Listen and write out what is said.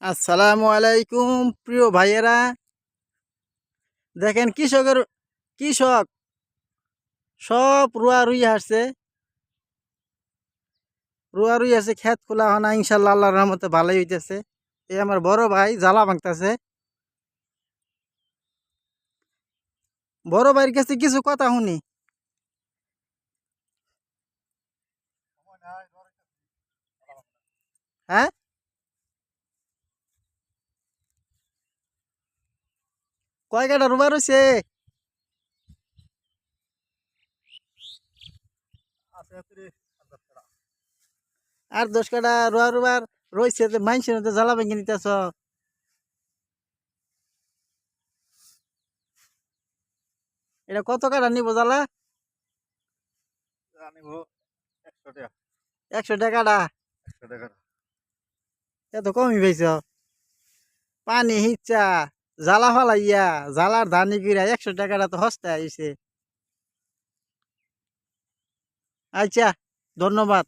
আসসালামু আলাইকুম প্রিয় ভাইয়েরা। দেখেন কৃষক সব রুয়া রুই আসছে, ক্ষেত খোলা হয় না। ইনশাল্লাহ আল্লাহর রহমতে ভালোই হইতেছে। এই আমার বড় ভাই জ্বালা ভাঙতেছে। বড় ভাইয়ের কাছে কিছু কথা শুনি। হ্যাঁ, কয় কাটা রুবা রয়েছে? আর 10 কাটা রুবার রয়েছে, মাইনসের মধ্যে জ্বালা ভেঙে নিতেছ। এটা কত কাটা নিব জ্বালা? 100 টাকাটা? এত কমই পাইছ? পানি হিচ্ছা জ্বালা ফালাইয়া জ্বালার ধানি কিরা 100 টাকাটা তো হস্তে আইছে। আচ্ছা, ধন্যবাদ।